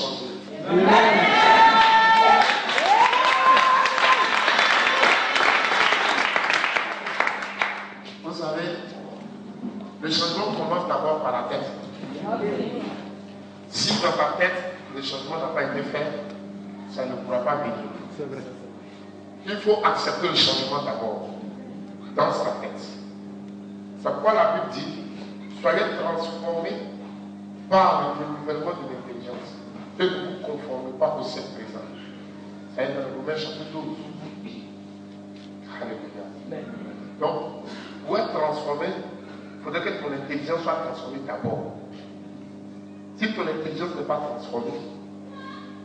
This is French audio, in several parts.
changer. Vous savez, le changement commence d'abord par la tête. Si dans ta tête, le changement n'a pas été fait, ça ne pourra pas venir. C'est vrai. Il faut accepter le changement d'abord dans sa tête. C'est pourquoi la Bible dit, soyez transformés par le renouvellement de l'intelligence et ne vous conformez pas au siècle présent. C'est dans Romains chapitre 12. Alléluia. Donc, pour être transformé, il faudrait que ton intelligence soit transformée d'abord. Si ton intelligence n'est pas transformée,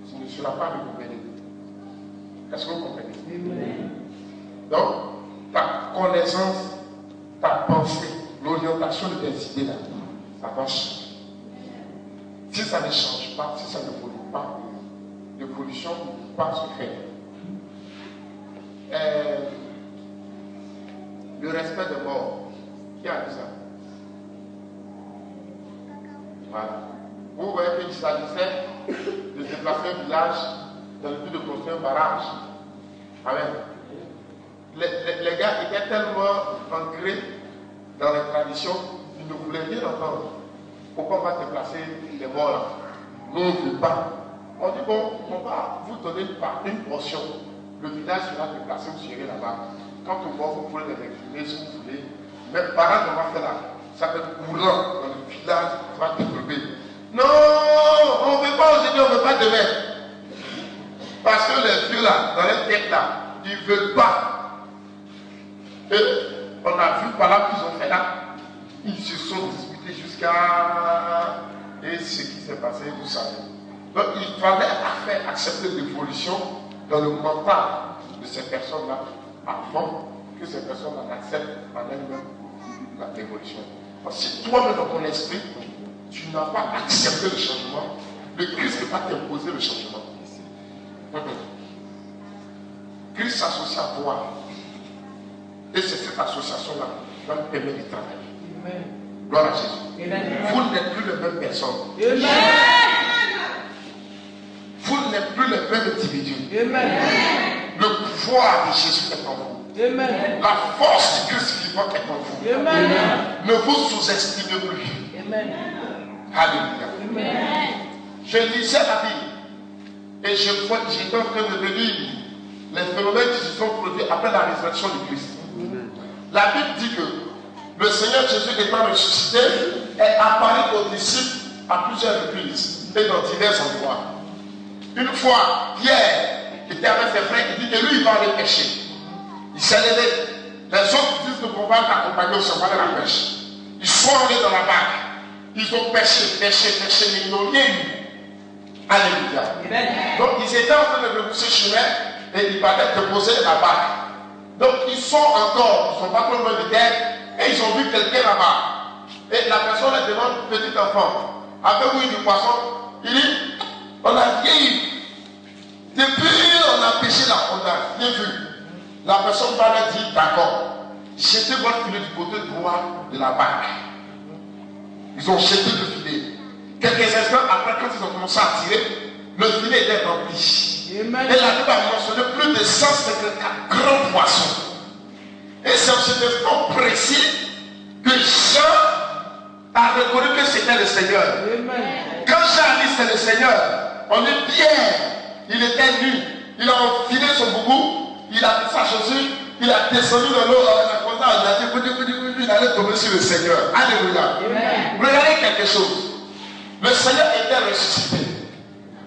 tu ne seras pas renouvelé. Est-ce que vous comprenez? Donc, ta connaissance, ta pensée, l'orientation de tes idées là, ça va changer. Si ça ne change pas, si ça n'évolue pas, l'évolution ne peut pas se faire. Le respect des morts. Qui a dit ça? Voilà. Vous voyez qu'il s'agissait de déplacer un village dans le but de construire un barrage. Amen. Les gars étaient tellement ancrés dans les traditions qu'ils ne voulaient rien entendre. Pourquoi on va déplacer les morts là? Nous, on ne veut pas. On dit bon, on va vous donner une portion. Le village sera déplacé, vous serez là-bas. Quant aux morts, vous pouvez les exhumer si vous voulez. Mais par exemple, on va faire là. Ça fait courant dans le village, ça va développer. Non, on ne veut pas aujourd'hui, on ne veut pas demain. Parce que les vieux là, dans les têtes là, ils ne veulent pas. Et on a vu par là qu'ils ont fait là. Ils se sont disputés jusqu'à. Et ce qui s'est passé, vous savez. Donc il fallait faire accepter l'évolution dans le mental de ces personnes-là avant que ces personnes-là acceptent en elles-mêmes l'évolution. Parce que si toi-même dans ton esprit, tu n'as pas accepté le changement, le Christ ne peut pas t'imposer le changement. Christ s'associe à toi. Et c'est cette association-là qui va nous permettre de travailler. Amen. Gloire à Jésus. Amen. Vous n'êtes plus les mêmes personnes. Amen. Vous n'êtes plus les mêmes individus. Amen. Le pouvoir de Jésus est en vous. Amen. La force du Christ vivant est en vous. Amen. Ne vous sous-estimez plus. Amen. Alléluia. Amen. Je lisais la Bible et j'étais en train de lire les phénomènes qui se sont produits après la résurrection du Christ. Amen. La Bible dit que le Seigneur Jésus étant ressuscité est apparu aux disciples à plusieurs reprises et dans divers endroits. Une fois, Pierre était avec ses frères, il dit que lui il va aller pêcher. Il s'est levé. Les autres disent qu'on va l'accompagner au chemin de la pêche. Ils sont allés dans la barque. Ils ont pêché, mais ils n'ont rien eu. Alléluia. Amen. Donc ils étaient en train de repousser le chemin et ils parlaient de poser la barque. Donc ils sont encore, ils ne sont pas trop loin de terre et ils ont vu quelqu'un là-bas. Et la personne leur demande, petit enfant, avez-vous eu du poisson? Il dit, on a rien eu. Depuis on a pêché là, on n'a rien vu. La personne va leur dire, d'accord, jetez votre filet du côté droit de la barque. Ils ont jeté le filet. Quelques instants après, quand ils ont commencé à tirer, le filet était rempli. Amen. Et la Bible a mentionné plus de 154 grands poissons. Et c'est en cet instant précis que Jean a reconnu que c'était le Seigneur. Amen. Quand Jean a dit c'est le Seigneur, on dit Pierre, il était nu, il a enfilé son boubou, il a mis sa chaussure, il a descendu dans l'eau, il allait tomber sur le Seigneur. Alléluia. Amen. Regardez quelque chose. Le Seigneur était ressuscité.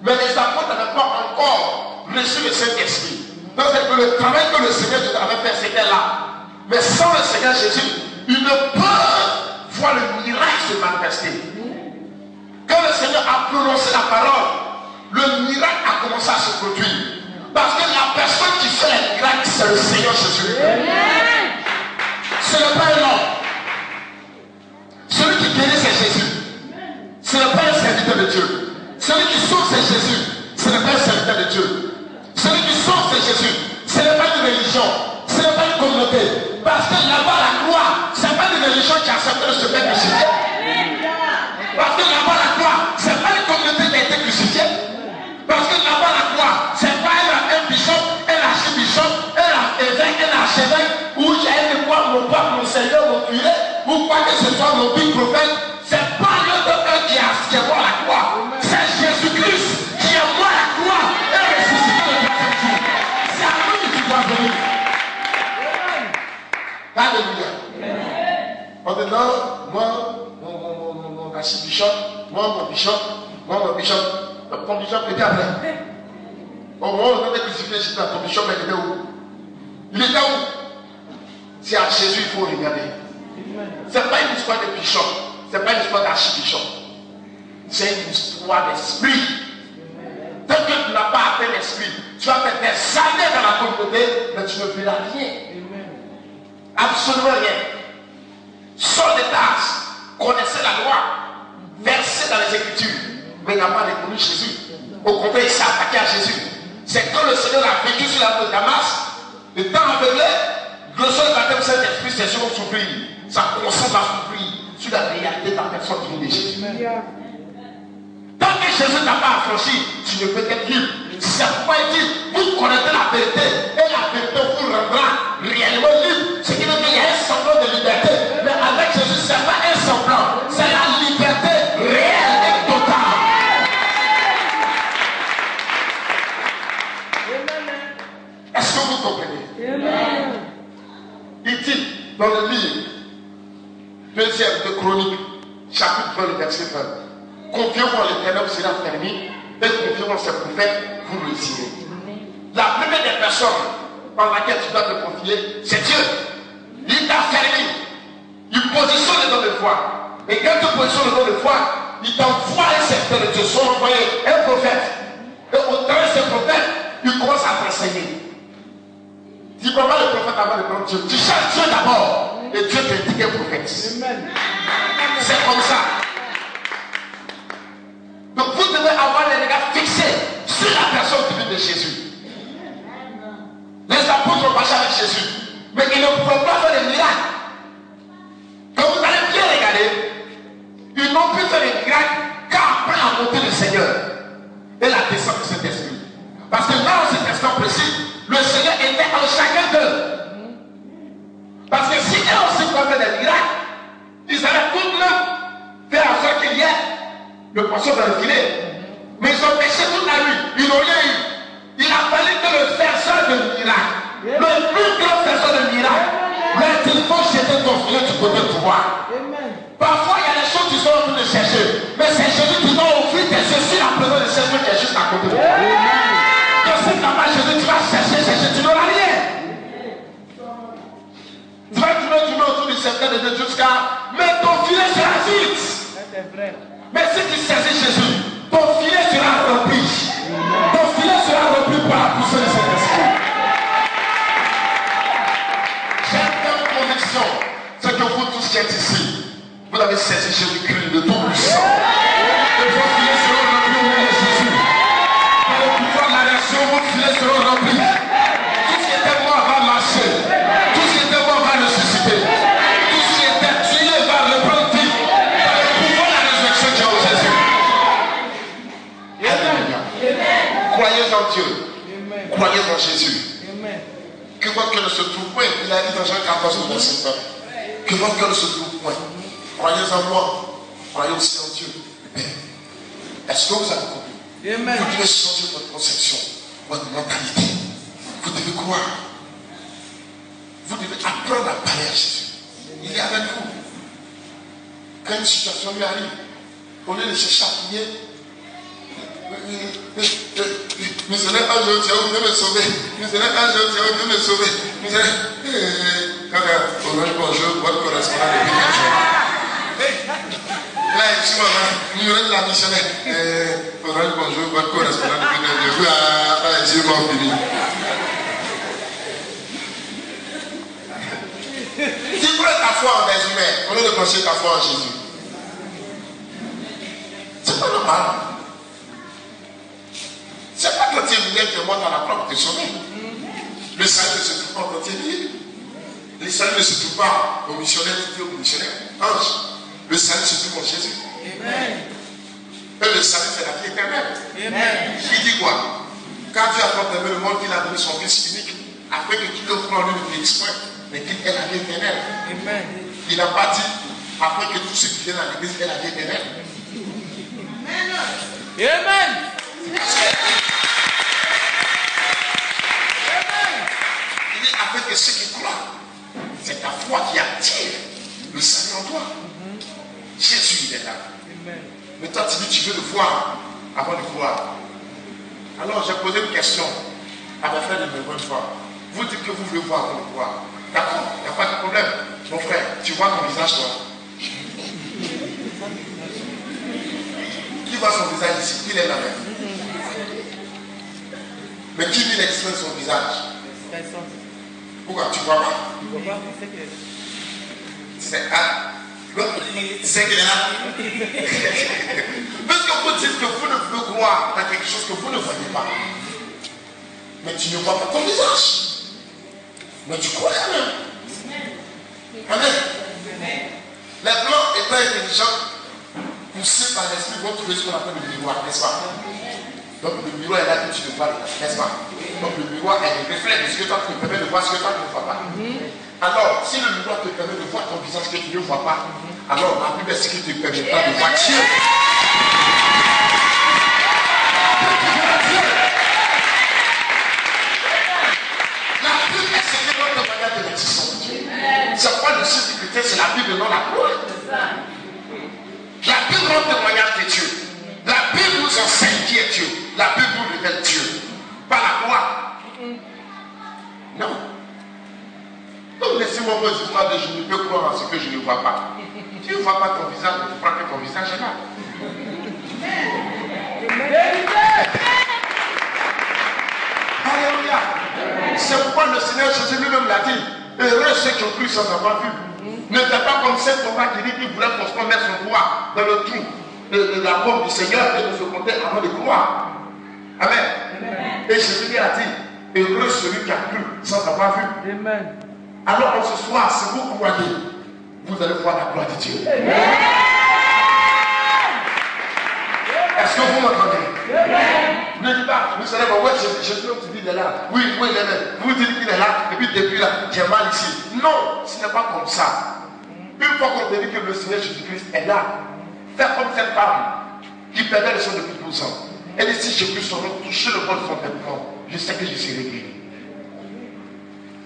Mais les apôtres n'avaient pas encore reçu le Saint-Esprit. Donc c'est que le travail que le Seigneur avait fait, c'était là. Mais sans le Seigneur Jésus, ils ne peuvent voir le miracle se manifester. Quand le Seigneur a prononcé la parole, le miracle a commencé à se produire. Parce que la personne qui fait le miracle, c'est le Seigneur Jésus. Ce n'est pas un homme. Celui qui guérit, c'est Jésus. Ce n'est pas un serviteur de Dieu. Celui qui sauve, c'est Jésus. Ce n'est pas un serviteur de Dieu. Celui qui sauve, c'est Jésus. Ce n'est pas une religion. Ce n'est pas une communauté. Parce que là-bas, la croix, ce n'est pas une religion qui accepte de se faire crucifier. Parce que là-bas, la croix, ce n'est pas une communauté qui a été crucifiée. ce soit mon big prophète, c'est pas l'un de eux qui est mort à la croix. C'est Jésus-Christ qui est mort à la croix et ressuscité le troisième jour. C'est à lui que tu dois venir. Alléluia. Maintenant, moi, mon archibishop, moi, mon bishop, ton bishop était après. Au moment où on avait crucifié Jésus, ton bishop était où? Il était où? C'est à Jésus qu'il faut regarder. Ce n'est pas une histoire de bishop, ce n'est pas une histoire d'archibishop. C'est une histoire d'esprit. Tant que tu n'as pas atteint l'esprit, tu vas faire des années dans la communauté, mais tu ne verras rien. Absolument rien. Saul de Tarse connaissait la loi, versée dans les Écritures, mais il n'a pas reconnu Jésus. Au contraire, il s'est attaqué à Jésus. C'est quand le Seigneur l'a vécu sur la route de Damas, le temps aveuglé, le seul baptême de Saint-Esprit, c'est sur souffrir. Sa conscience va souffrir sur la réalité de la personne qui vient de Jésus. Tant que Jésus n'a pas affranchi, tu ne peux être libre. C'est pourquoi il dit, vous connaissez la vérité, et la vérité vous rendra réellement libre. Ce qui veut dire qu'il y a un semblant de liberté, mais avec Jésus, ce n'est pas un semblant, c'est la liberté réelle et totale. Est-ce que vous comprenez? Il dit dans le livre 2e de Chroniques, chapitre 20, le verset 20, confiez-vous en l'Éternel, vous serez affermis, et confiez-vous en ses prophètes, vous réussirez. La première des personnes par laquelle tu dois te confier, c'est Dieu. Il t'a fermé. Il positionne les dons de foi. Et quand tu positionnes les dons de foi, il t'envoie un secteur de Dieu, son envoyé, un prophète. Et au travers de ce prophète, il commence à t'enseigner. Tu ne prends pas le prophète avant de prendre Dieu. Tu cherches Dieu d'abord. Et Dieu t'indique un prophète. C'est comme ça. Donc vous devez avoir les regards fixés sur la personne qui vient de Jésus. Les apôtres ont marché avec Jésus, mais ils ne pouvaient pas faire des miracles. Quand vous allez bien regarder, ils n'ont pu faire des miracles qu'après la montée du Seigneur et la descente de cet esprit. Parce que là, dans cet instant précis, le Seigneur était en chacun d'eux. Parce que si eux aussi pouvaient faire des miracles, ils allaient tout faire en sorte qu'il y ait le poisson dans le filet. Mais ils ont pêché toute la nuit, ils n'ont rien eu. Il a fallu que le faiseur de miracle, le plus grand faiseur de miracle, mais il faut jeter ton filet du côté de toi. Parfois, il y a des choses qui sont en train de chercher, mais c'est Jésus qui doit offrir tes yeux sur la présence de Jésus qui est juste à côté de toi. Quand c'est là-bas, Jésus, tu vas chercher, tu n'auras rien. Tu vas tourner autour du cercle de Dieu jusqu'à. Mais ton filet sera vide. Mais si tu saisis Jésus, ton filet sera rempli. Ton filet sera rempli par la poussée de cet esprit. J'ai une conviction, c'est que vous tous qui êtes ici, vous avez saisi Jésus-Christ de tout puissant. Et vos filets seront remplis au nom de Jésus. Par le pouvoir de la réaction, vos filets seront remplis. Tout ce qui était mort va marcher. Tout ce qui était mort va ressusciter. Tout ce qui était tué va reprendre vie. Par le pouvoir de la résurrection qui est en Jésus. Alléluia. Croyez en Dieu. Croyez en Jésus. Que votre cœur ne se trouve point. Il a dit dans Jean 14, verset 20. Que votre cœur ne se trouve point. Croyez en moi. Croyez aussi en Dieu. Est-ce que vous avez compris? Vous devez changer votre conception, votre mentalité. Vous devez croire. Vous devez apprendre à parler à Jésus. Il est avec vous. Quand une situation lui arrive, au lieu de se chapouiller, missionnaire ange, tu as oublié me sauver. Missionnaire ange, tu as oublié me sauver. Bonjour, votre correspondant de Pékin. Là, je suis maman, nous la missionnaire. Bonjour, votre correspondant de Pékin. Ah, Dieu m'a fini. Tu prends ta foi en des humains, au lieu de pencher ta foi en Jésus. C'est pas normal. C'est pas quand tu es millionnaire que moi dans la croix pour te sauver. Le salut ne se trouve pas quand tu es libre. Le salut ne se trouve pas au missionnaire qui dit au missionnaire ange. Le salut se trouve en Jésus. Amen. Et le salut, c'est la vie éternelle. Amen. Il dit quoi? Quand Dieu a tant aimé le monde, qu'il a donné son Fils unique, afin que quiconque croit en lui ne périsse point, mais qu'il ait la vie éternelle. Amen. Il n'a pas dit Après que tous ceux qui viennent à l'église aient la vie éternelle. Amen. Il dit afin que ceux qui croient, c'est ta foi qui attire le salut en toi. Jésus, il est là. Mais toi, tu dis, tu veux le voir avant de voir. Alors, j'ai posé une question à mes frères de bonne foi. Vous dites que vous voulez voir avant de voir. D'accord, il n'y a pas de problème. Mon frère, tu vois ton visage, toi. Qui voit son visage ici? Qui lève la main? Mais qui dit l'extrait de son visage? Pourquoi tu vois pas? C'est c'est qu'il est là. Parce que vous dites que vous ne pouvez croire à quelque chose que vous ne voyez pas. Mais tu ne vois pas ton visage. Mais tu crois quand même. Amen. Les blancs étant intelligents, poussés par l'esprit, vont trouver ce qu'on appelle le miroir, n'est-ce pas? Donc le miroir est là que tu ne vois pas, n'est-ce pas? Donc le miroir est le reflet de ce que toi tu te permets de voir, ce que toi tu ne vois pas. Alors, si le miroir te permet de voir ton visage que tu ne vois pas, alors la Bible est ce qui ne te permet pas de voir Dieu. La Bible est ce qui est notre manière de l'existence de Dieu. C'est pas le Dieu du chrétien, c'est la Bible, non la loi. La Bible rend témoignage de Dieu. La Bible nous enseigne qui est Dieu. La Bible nous révèle Dieu. Pas la loi. Non. Donc laissez-moi vous dire, moi, je ne peux croire en ce que je ne vois pas. Tu ne vois pas ton visage, mais tu crois que ton visage est là. Alléluia. C'est pourquoi le Seigneur Jésus lui-même l'a dit. Heureux ceux qui ont cru sans avoir vu. Ne fais pas comme cet homme qui dit qu'il voulait pourtant mettre son doigt dans le trou de la pomme du Seigneur et de se compter avant de croire. Amen. Et Jésus lui a dit, heureux celui qui a cru sans avoir vu. Amen. Alors en ce soir, si vous croyez, vous allez voir la gloire de Dieu. Est-ce que vous m'entendez? Ne dites pas, vous savez, ouais, Jésus, tu dis il est là. Oui, oui, il est là. Vous dites qu'il est là, et puis depuis là, j'ai mal ici. Non, ce n'est pas comme ça. Une fois qu'on te dit que le Seigneur Jésus-Christ est là, fais comme cette femme qui perdait le sang depuis 12 ans. Elle dit, si je puis son nom, toucher le bol de son vêtement, je sais que je serai guéri.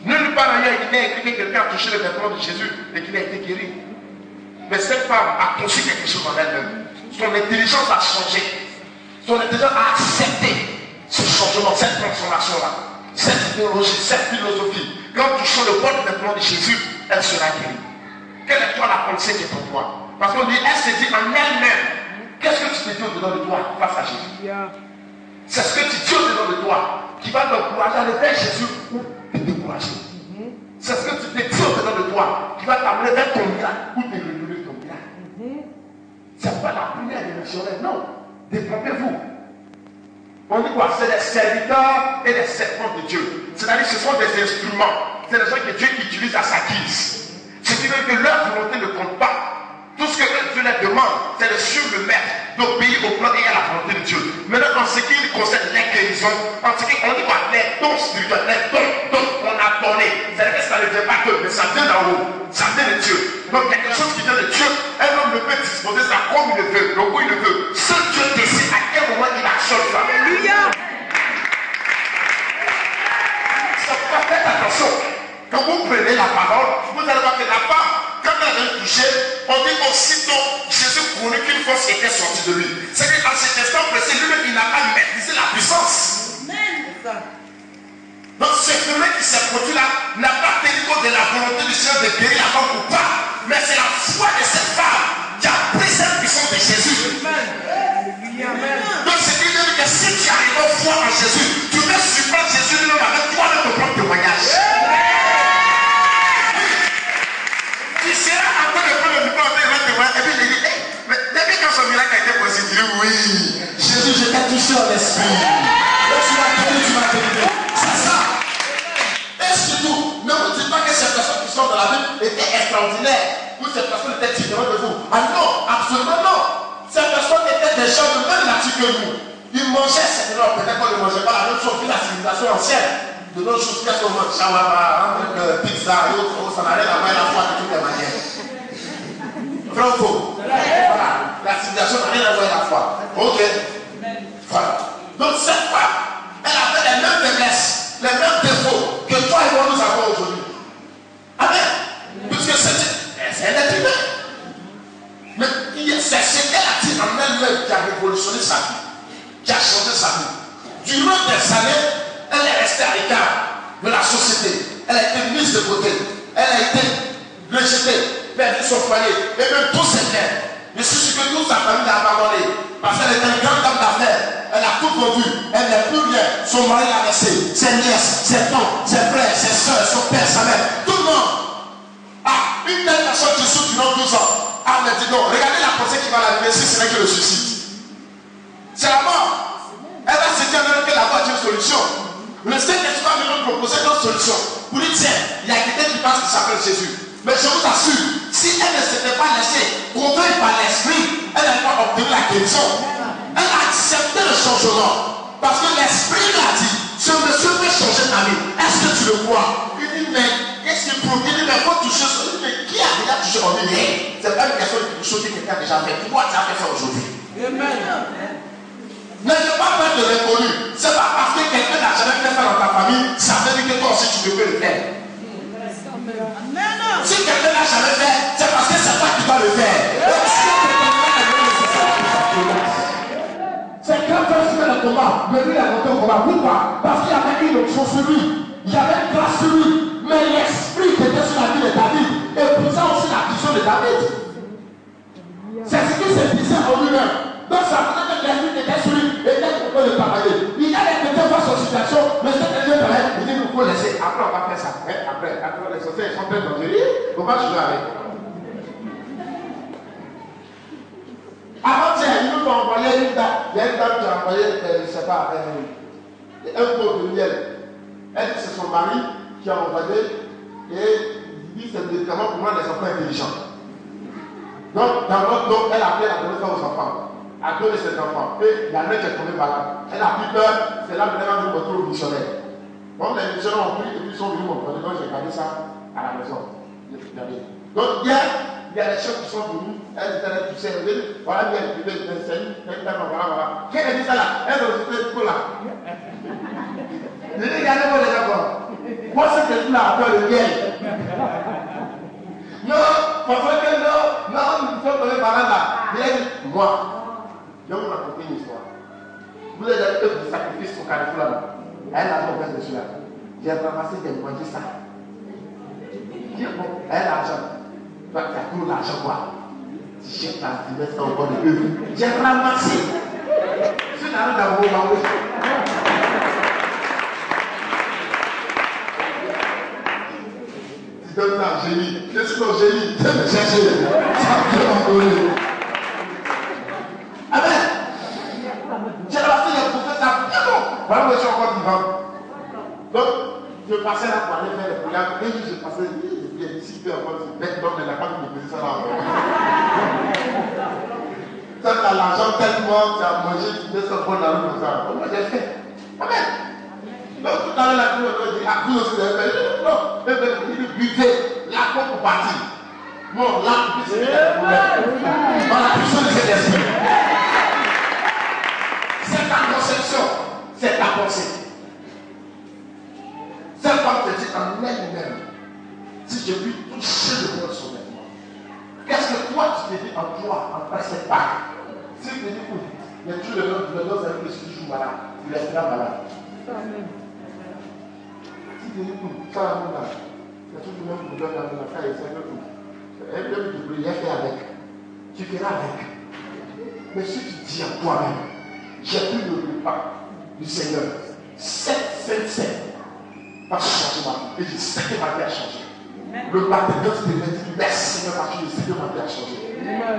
Nulle part ailleurs, il n'est écrit que quelqu'un a touché le vêtement de Jésus et qu'il a été guéri. Mais cette femme a conçu quelque chose en elle-même. Son intelligence a changé. Son intelligence a accepté ce changement, cette transformation-là, cette idéologie, cette philosophie. Quand tu touches le bol de vêtement de Jésus, elle sera guérie. Quelle est toi la pensée qui est en toi? Parce qu'on dit, elle se dit en elle-même. Qu'est-ce que tu te dis au-dedans de toi face à Jésus? C'est ce que tu dis au-dedans de toi qui va t'encourager à aller vers Jésus ou te décourager. C'est ce que tu te dis au-dedans de toi qui va t'amener vers ton miracle ou te redoubler ton miracle. C'est pas la prière des missionnaires, non. Détrompez-vous. On dit quoi? C'est des serviteurs et des servants de Dieu. C'est-à-dire que ce sont des instruments. C'est des gens que Dieu utilise à sa guise. Ce qui veut que leur volonté ne compte pas. Tout ce que Dieu leur demande, c'est de suivre le maître, d'obéir au plan et à la volonté de Dieu. Maintenant, en ce qui concerne les guérisons, en ce qui on dit quoi? Les dons spirituels, les dons qu'on a donnés. C'est-à-dire que ça ne vient pas d'eux, mais ça vient d'en haut. Ça vient de Dieu. Donc quelque chose qui vient de Dieu, un homme ne peut disposer ça comme il le veut, donc où il le veut. Seul Dieu décide à quel moment il actionne ça. Alléluia. Faites attention. Quand vous prenez la parole, vous allez voir que la femme, quand elle est touchée, on dit aussitôt Jésus connut qu'une force était sortie de lui. C'est qu'en cet instant précis, lui-même, il n'a pas maîtrisé la puissance. Donc ce phénomène qui s'est produit là n'a pas tenu compte de la volonté du Seigneur de guérir la femme ou pas. Mais c'est la foi de cette femme qui a pris cette puissance de Jésus. Donc c'est qui veut dire que si tu arrives à foi en Jésus, tu peux surprendre Jésus lui-même avec toi de ton propre témoignage. Tu seras en train de faire le micro avec témoignage et puis il dit, hey, mais depuis quand son miracle a été possible, il dit oui, Jésus, je t'ai touché en esprit. Et tu m'as guéri, tu m'as guéri. C'est ça. Et surtout, ne vous dites pas que ces personnes qui sont dans la Bible étaient extraordinaires ou ces personnes étaient différentes de vous. Ah non, absolument non. Ces personnes étaient des gens de même nature que nous. Ils mangeaient certainement, peut-être qu'on ne mangeait pas la même chose que la civilisation ancienne. De d'autres choses, qu'est-ce qu'on mange? Shawarma, pizza et autres, ça n'allait la main à la fois de toutes les manières. Vrai ou faux? Voilà. La civilisation n'a rien à voir avec la foi. Ok. Voilà. Donc cette femme, elle avait les mêmes faiblesses, les mêmes défauts que toi et moi nous avons aujourd'hui. Amen. Puisque c'est un être humain. Mais c'est ce qu'elle a dit en elle-même qui a révolutionné sa vie, qui a changé sa vie. Durant des années, elle est restée à l'écart de la société. Elle a été mise de côté. Elle a été rejetée, perdue son foyer et même tous ses biens. Je suis sûr que toute sa famille l'a abandonnée parce qu'elle était une grande dame d'affaires. Elle a tout vendu. Elle n'est plus rien. Son mari l'a laissé. Ses nièces, ses tantes, ses frères, ses soeurs, son père, sa mère. Tout le monde. Ah, une telle personne qui souffre durant 12 ans. Ah, mais dis donc, regardez la pensée qui va l'arriver si ce n'est que le suicide. C'est la mort. Elle va se dire même que la mort est une solution. Le Saint-Esprit va lui proposer d'autres solutions. Pour lui dire, il y a quelqu'un qui pense qu'il s'appelle Jésus. Mais je vous assure, si elle ne s'était pas laissée convaincre par l'esprit, elle n'allait pas obtenir la guérison. Elle a accepté le changement. Parce que l'esprit lui a dit, ce monsieur peut changer ta vie. Est-ce que tu le crois? Il dit, mais qu'est-ce qu'il prouve? Il dit, mais il faut toucher ça. Il dit, mais qui a déjà touché en vie? C'est pas une question de chose que quelqu'un a déjà fait. Pourquoi tu as fait ça aujourd'hui? Amen. Ne fais pas peur de l'inconnu. C'est pas parce que quelqu'un n'a jamais fait ça dans ta famille, ça veut dire que toi aussi tu peux le faire. Si quelqu'un n'a jamais fait, c'est parce que c'est toi qui dois le faire. C'est quand tu fais le combat, mais lui il a monté au combat. Pourquoi? Parce qu'il y avait une option sur lui. Il y avait une grâce sur lui. Mais l'esprit qui était sur la vie de David épousait aussi la vision de David. C'est ce qui s'est disait en lui-même. Donc ça faisait que l'esprit qui était sur lui était pour le travailler. Il allait peut-être voir son situation, mais c'était Dieu pareil. Il dit, il faut laisser. Après, on va faire ça. Après, les sorciers sont très dangereux. Il ne faut pas jouer avec. Avant, il nous a envoyé une dame. Il y a une dame qui a envoyé, je ne sais pas, un pot de miel. Elle, c'est son mari qui a envoyé et il dit c'est le médicament pour moi des enfants intelligents. Donc, dans l'autre dos, elle a appelé la donner ça aux enfants. A donné ses enfants. Et la mère qui est tombée malade. Elle a pris peur, c'est là que elle a vu retour au missionnaire. Donc les missionnaires ont pris et puis ils sont venus m'envoyer. Donc j'ai gardé ça à la maison. Donc hier, il y a des chefs qui sont venus, elles étaient là, tu sais, voilà, il y a une privée, voilà. Qui a dit ça là? Elles ont dit tout là. Je dis, regardez-moi les enfants. Moi, c'est que là, après le miel. Non, parce que non, il faut donner par là. Moi. Je vais vous raconter une histoire. Vous avez un œuvre de sacrifice au Carrefour là-bas. Elle a fait dessus là. J'ai ramassé des moitiés ça. Elle a l'argent. Toi, tu as tout l'argent quoi. Tu cherches la finesse au bord de œuvre. J'ai ramassé. C'est la rue d'amour. Tu donnes ça à génie. Je suis au génie. Tu me chercher. Ça vient m'envoyer. Amen. J'ai lancé les prophètes bien bon. Voilà où je suis encore vivant. Donc, je passais là pour aller faire les programmes. Et je passais, il y a ici, il y a encore ce mec, donc elle n'a pas de me ça là. Quand tu as l'argent tellement, tu as mangé, tu mets ça bon dans le comme ça. Moi, j'ai fait. Amen. Donc, tout à l'heure, la vie, on dit, à cause de ça, non, il buvait la coupe pour partir. Non, là, c'est le problème. Dans la puissance de cet esprit. C'est ta conception, c'est ta pensée. Cette femme te dit en elle-même, si je puis toucher le cœur sur vêtement, qu'est-ce que toi tu te dis en toi, en tant que pas? Si tu te dis, il y a toujours le dos avec le joue malade, tu resteras malade. Si tu te dis, ça va nous là, il y a toujours le même boulot dans la caille, c'est un peu tout. Elle veut te briller, fais avec. Tu feras avec. Mais si tu dis à toi-même, j'ai pris le repas du Seigneur, 7, parce que j'ai changé ma vie. Et je sais que ma vie a changé. Le matin, quand tu te mets, tu dis merci Seigneur parce que je sais que ma vie a changé.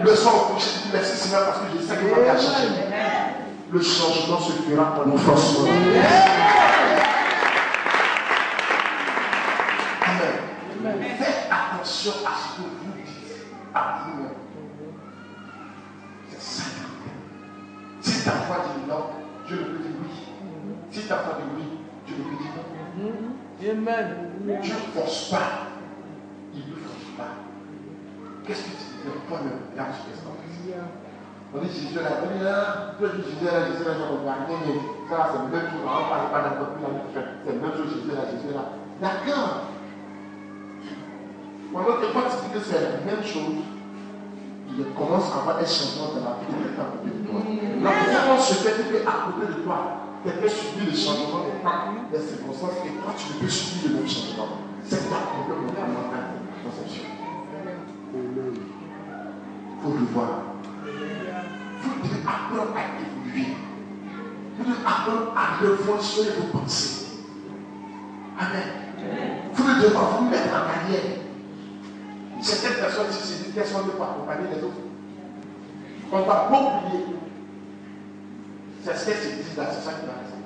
Le soir au coucher, tu dis merci Seigneur parce que je sais que ma vie a changé. Le changement se fera par nos forces. Amen. Faites attention à ce que vous dites à vous-même. C'est ça. Si ta foi dit non, je le peux dire oui. Si ta foi dit oui, je le peux dire non. Amen. Dieu ne force pas. Il ne force pas. Qu'est-ce que tu dis? Mais toi-même, regarde ce que ça fait. On dit Jésus là, on dit là, Jésus là, j'ai regardé, mais ça c'est le même chose, on ne parle pas d'un peu plus l'année prochaine. C'est le même chose, Jésus là. D'accord. Pendant que toi tu dis que c'est la même chose, il commence à avoir un changement dans la vie de quelqu'un à côté de toi. La différence se fait qu'à côté de toi, quelqu'un subit le changement des circonstances et toi tu ne peux subir le même changement. C'est ta complètement mentale conception. Il faut le voir. Vous devez apprendre à évoluer. Vous devez apprendre à révolutionner vos pensées. Amen. Vous ne devez pas vous mettre en arrière. Certaines personnes ici se disent qu'elles sont là pour accompagner les autres. On va pas oublier. C'est ce qu'elles se disent là, c'est ça qui va rester.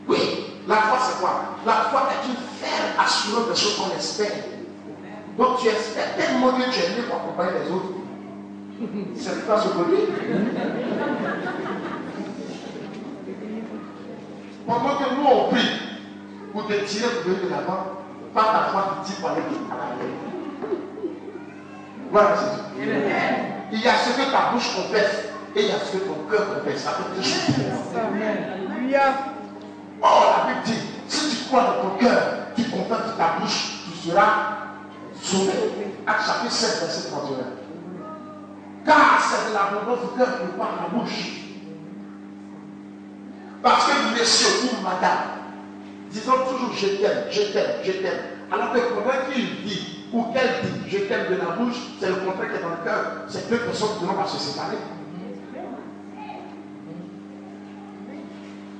Oui, la foi c'est quoi? La foi est une ferme assurance des choses qu'on espère. Donc tu espères tellement que tu es né pour accompagner les autres. C'est pas ce produit. Pendant que nous on prie pour te tirer pour venir de l'avant, pas ta foi qui tire pour aller à l'arrière. Voilà, c'est tout. Il y a ce que ta bouche confesse et il y a ce que ton cœur confesse. Ça peut te changer. Oh, la Bible dit, si tu crois dans ton cœur, tu confesses de ta bouche, tu seras sauvé. Acte chapitre 7, verset 31. Car c'est de l'abondance du cœur que parle la bouche. Parce que monsieur ou madame, disons toujours je t'aime, je t'aime, je t'aime. Alors que pendant qu'il dit ou qu'elle dit je t'aime de la bouche, c'est le contraire qui est dans le cœur. C'est deux personnes qui ne vont pas se séparer.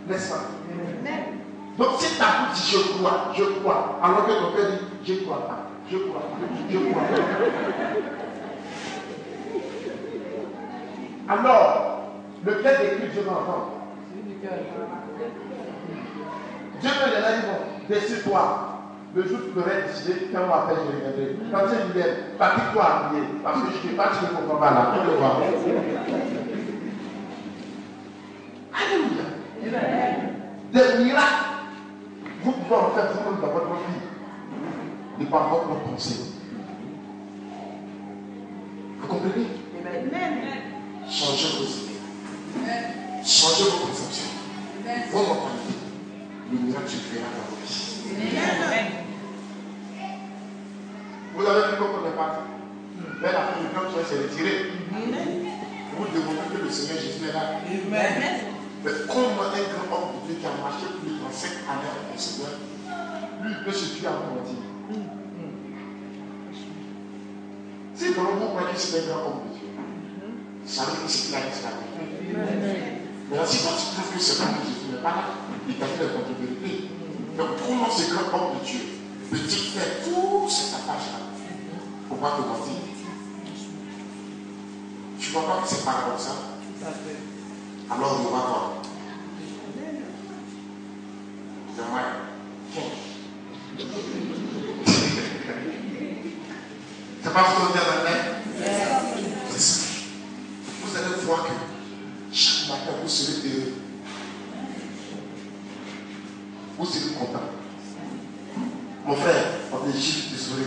N'est-ce pas? Donc si ta bouche dit je crois, alors que ton cœur dit je crois pas, je crois pas, je crois pas. Alors, lequel d'écrit Dieu va entendre? Dieu me dit bon, décide-toi. Le jour où tu devrais décider, quand on m'appelle, je reviendrai. Quand tu dis, pratique-toi à prier, parce que je ne sais pas, tu ne comprends pas là. On le voit. Alléluia. Des miracles, vous pouvez en faire vous-même dans votre vie, et par votre pensée. Vous comprenez? Changez vos idées. Changez vos conceptions. Vos mentalités. Le miracle se fera dans vos vies. Vous avez vu comment on est parti. Mais la fin du temps, tu vas se retirer. Vous demandez que le Seigneur Jésus est là. Mais comment un grand homme de Dieu qui a marché plus de 35 années avec le Seigneur, lui, il peut se tuer avant de mentir. Si vraiment vous croyez que c'est un grand homme de Dieu, ça veut dire que c'est qu'il a disparu. Mais si toi tu trouves que c'est pas que Jésus n'est pas là, il t'a fait la contre-vérité. Donc comment ce grand homme de Dieu peut-il faire tout cet attache-là pour pas te mentir? Tu vois pas que c'est paradoxal? Alors on va voir. C'est pas ce qu'on dit à la main? C'est ça. Vous allez voir que chaque matin vous serez heureux. Vous serez content. Mon frère, on est juste désolé.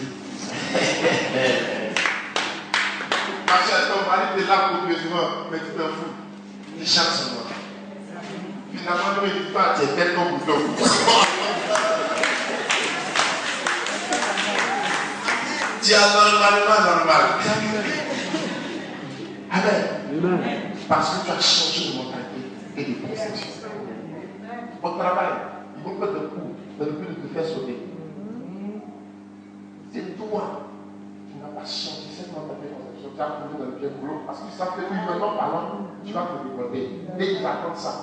Parce que ton mari est là pour besoin, mais tu t'en fous. Il chante son nom. Finalement, nous, il ne dit pas, tu es tel comme vous faites. Tu as normalement. Amen. Parce que tu as changé de mentalité et de conception. Au travail, il faut faire de coups dans le but de te faire sauter. C'est toi qui n'as pas changé cette mentalité de conception. Tu as trouvé dans le pied boulot parce qu'ils savent que humainement parlant, tu vas te développer. Et ils attendent ça.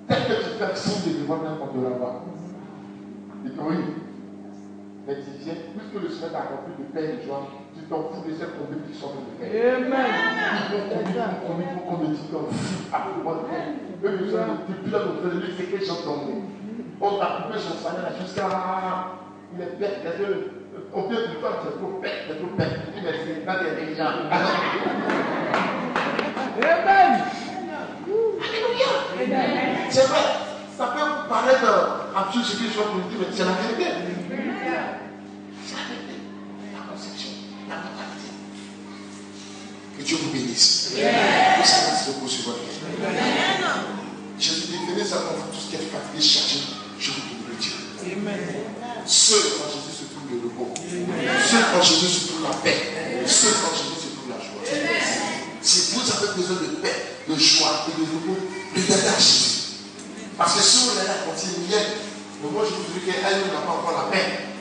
Dès que tu fais signe de développement, on te l'envoie. Et puis oui. Mais tu viens, puisque le Seigneur t'a accompli de paix et de joie, tu t'en fous de cette conduite qui sort de paix. Amen. Ils vont conduire, tu t'en fous à pouvoir de paix. Eux, ils ont depuis là, notre frère, lui, c'est que j'en tombe. On t'a coupé son salaire jusqu'à. Il est bête, au pire du temps, c'est trop bête, c'est trop bête. Il est c'est pas des gens. Amen. Alléluia. C'est vrai, ça peut paraître absurde ce que je suis en train de dire, mais c'est la vérité. La conception, la mentalité. Dieu vous bénisse. Le Seigneur se repose sur votre cœur. Jésus dit, venez à moi, tout ce qui est fatigué, chargé, je vous donne le Dieu. Seul quand Jésus se trouve le repos. Seul quand Jésus se trouve la paix. Seul quand Jésus se trouve la joie. Si vous avez besoin de paix, de joie et de repos, regardez à Jésus. Parce que si vous regardez à continuer, mais moi je vous dis qu'elle n'a pas encore la paix.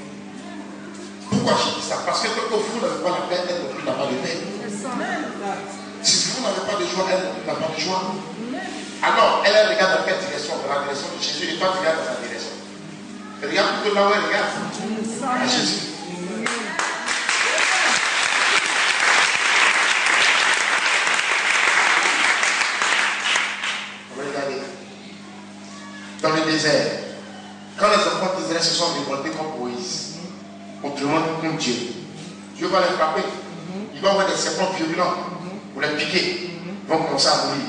Pourquoi je dis ça? Parce que quand vous n'avez pas la paix, elle non plus n'a pas de paix. Si vous n'avez pas de joie, elle n'a pas de joie. Alors, elle regarde dans quelle direction? Dans la direction de Jésus, et toi tu regardes dans sa direction. Elle regarde plutôt là où elle regarde. À Jésus. Regardez. Dans le désert, quand les enfants d'Israël se sont révoltés contre Moïse, autrement contre Dieu, Dieu va les frapper. Il va avoir des serpents violents pour les piquer. Ils vont commencer à mourir.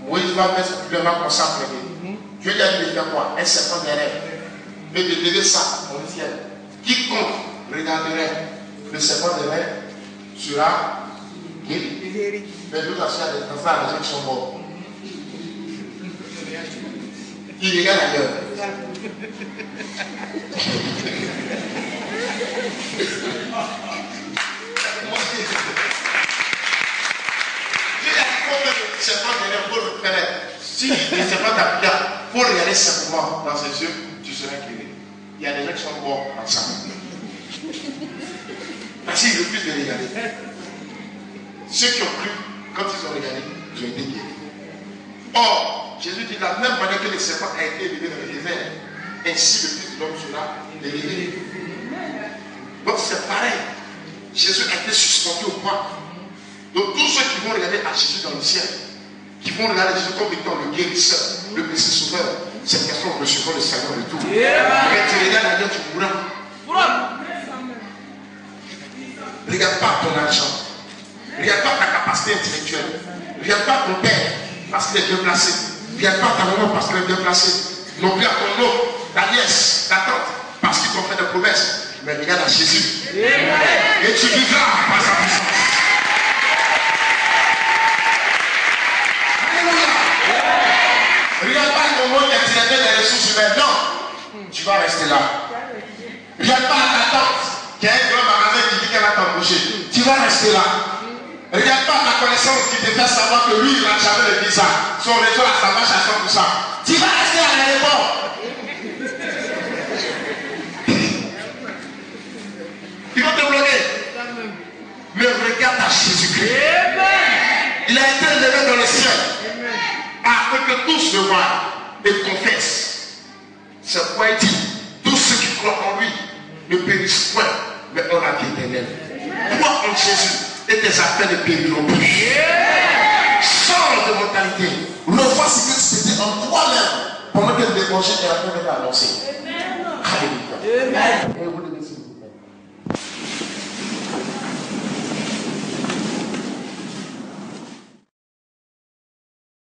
Moïse va mettre son plus va commencer à pleurer. Dieu lui a dit de faire quoi? Un serpent derrière. Et de lever ça dans le ciel. Quiconque regarderait le serpent derrière sera guéri. Mais nous, là, il y a des enfants, des gens qui sont morts. Il regarde ailleurs. Si le serpent t'appuie, il faut regarder simplement dans ses yeux, tu seras guéri. Il y a des gens qui sont morts ensemble. Parce qu'ils refusent de regarder. Ceux qui ont cru, quand ils ont regardé, ils ont été guéris. Or, Jésus dit de la même manière que le serpent a été élevé dans le désert, ainsi le Fils de l'homme sera élevé. Donc c'est pareil. Jésus a été suspendu au point. Donc tous ceux qui vont regarder à Jésus dans le ciel, qui vont regarder Jésus comme étant le guérisseur, le Messie sauveur, cette personne recevront le Seigneur de tout. Mais tu regardes ailleurs, tu mourras. Regarde pas ton argent. Regarde pas ta capacité intellectuelle. Regarde pas ton père parce qu'il est bien placé. Regarde pas ta maman parce qu'elle est bien placée. Non plus à ton oncle, ta nièce, ta tante, parce qu'ils t'ont fait des promesses. Mais regarde à Jésus. Et tu vivras par sa puissance. Regarde pas le moment qui a tiré des ressources humaines. Non. Tu vas rester là. Regarde pas ta tante qui a un grand magasin qui dit qu'elle va t'embaucher. Tu vas rester là. Regarde pas ta connaissance qui te fait savoir que lui, il n'a jamais le visa. Son réseau, ça marche à 100%. Tu vas rester à l'aéroport. Ils vont te bloquer. Mais regarde à Jésus-Christ. Il a été élevé dans le ciel. Afin que tous le voient et confessent. C'est pourquoi il dit, tous ceux qui croient en lui ne périssent point, mais ont la vie éternelle. Crois en Jésus et tes affaires ne périront plus. Change de mentalité. Revois ce que tu faisais en toi-même pendant que le débauché est en train d'être annoncé. Alléluia.